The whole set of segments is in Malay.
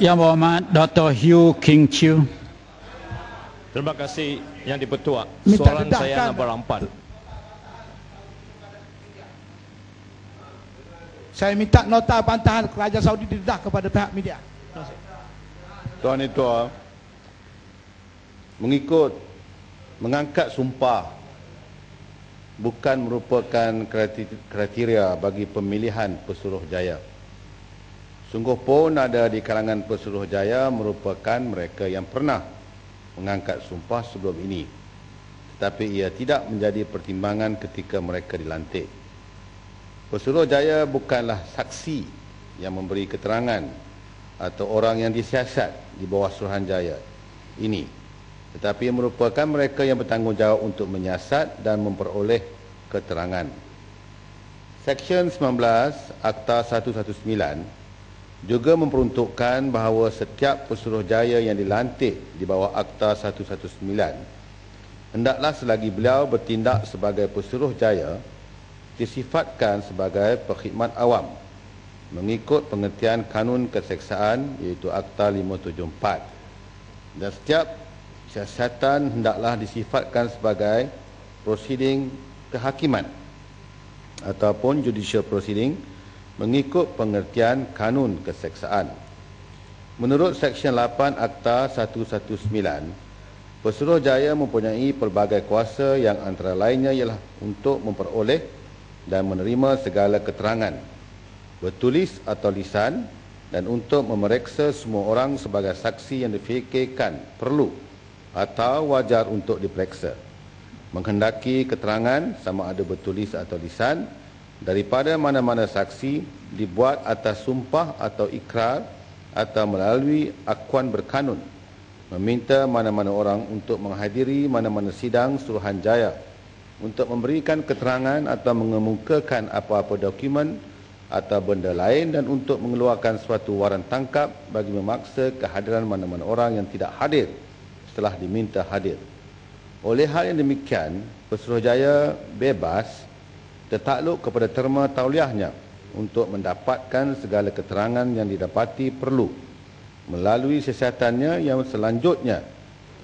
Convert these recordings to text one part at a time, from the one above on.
Yang Berhormat Dr. Hugh King Chew. Terima kasih Yang di-Pertua. Minta Soalan dedahkan. saya nombor 4. Saya minta nota bantahan Kerajaan Saudi didedah kepada pihak media. Tuan Ketua, mengangkat sumpah bukan merupakan kriteria bagi pemilihan Pesuruhjaya. Sungguh pun ada di kalangan Pesuruhjaya merupakan mereka yang pernah mengangkat sumpah sebelum ini, tetapi ia tidak menjadi pertimbangan ketika mereka dilantik. Pesuruhjaya bukanlah saksi yang memberi keterangan atau orang yang disiasat di bawah Suruhanjaya ini, tetapi merupakan mereka yang bertanggungjawab untuk menyiasat dan memperoleh keterangan. Seksyen 19 Akta 119 juga memperuntukkan bahawa setiap Pesuruhjaya yang dilantik di bawah Akta 119 hendaklah selagi beliau bertindak sebagai Pesuruhjaya disifatkan sebagai perkhidmat awam mengikut pengertian kanun keseksaan iaitu Akta 574, dan setiap siasatan hendaklah disifatkan sebagai prosiding kehakiman ataupun judicial proceeding mengikut pengertian kanun keseksaan. Menurut Seksyen 8 Akta 119, Pesuruhjaya mempunyai pelbagai kuasa yang antara lainnya ialah untuk memperoleh dan menerima segala keterangan, bertulis atau lisan, dan untuk memeriksa semua orang sebagai saksi yang difikirkan perlu atau wajar untuk diperiksa, menghendaki keterangan sama ada bertulis atau lisan daripada mana-mana saksi dibuat atas sumpah atau ikrar atau melalui akuan berkanun, meminta mana-mana orang untuk menghadiri mana-mana sidang Suruhanjaya untuk memberikan keterangan atau mengemukakan apa-apa dokumen atau benda lain, dan untuk mengeluarkan suatu waran tangkap bagi memaksa kehadiran mana-mana orang yang tidak hadir setelah diminta hadir. Oleh hal yang demikian, Pesuruhjaya bebas tertakluk kepada terma tauliahnya untuk mendapatkan segala keterangan yang didapati perlu melalui siasatannya yang selanjutnya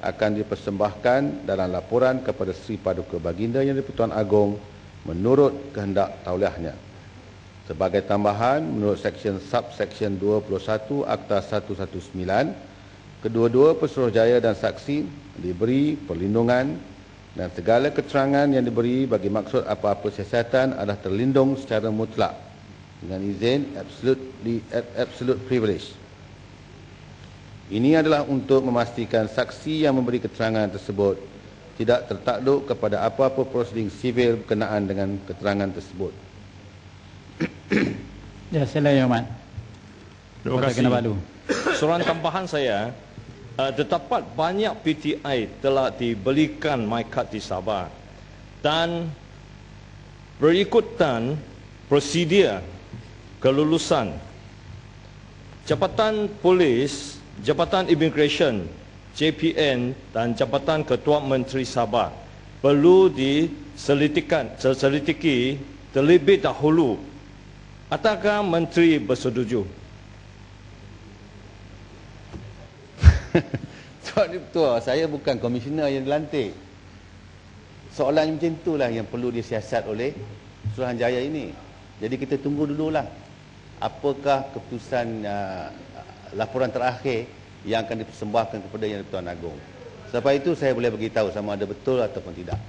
akan dipersembahkan dalam laporan kepada Sri Paduka Baginda Yang di-Pertuan Agong menurut kehendak tauliahnya. Sebagai tambahan, menurut subseksyen 21 Akta 119, kedua-dua Pesuruhjaya dan saksi diberi perlindungan dan segala keterangan yang diberi bagi maksud apa-apa siasatan adalah terlindung secara mutlak dengan izin absolute privilege. Ini adalah untuk memastikan saksi yang memberi keterangan tersebut tidak tertakluk kepada apa-apa prosedur sivil berkenaan dengan keterangan tersebut. Ya, sila Yang Berhormat. Terima kasih. Kinabalu. Soalan tambahan saya, terdapat banyak PTI telah dibelikan MyKad di Sabah dan berikutan prosedur kelulusan Jabatan Polis, Jabatan Immigration, JPN dan Jabatan Ketua Menteri Sabah perlu diselidiki terlebih dahulu. Adakah Menteri bersetuju? Tuan Ketua, saya bukan komisioner yang dilantik. Soalan macam itulah yang perlu disiasat oleh Suruhanjaya ini. Jadi kita tunggu dululah apakah keputusan laporan terakhir yang akan dipersembahkan kepada Yang di-Pertuan Agong. Sebab itu saya boleh beritahu sama ada betul ataupun tidak.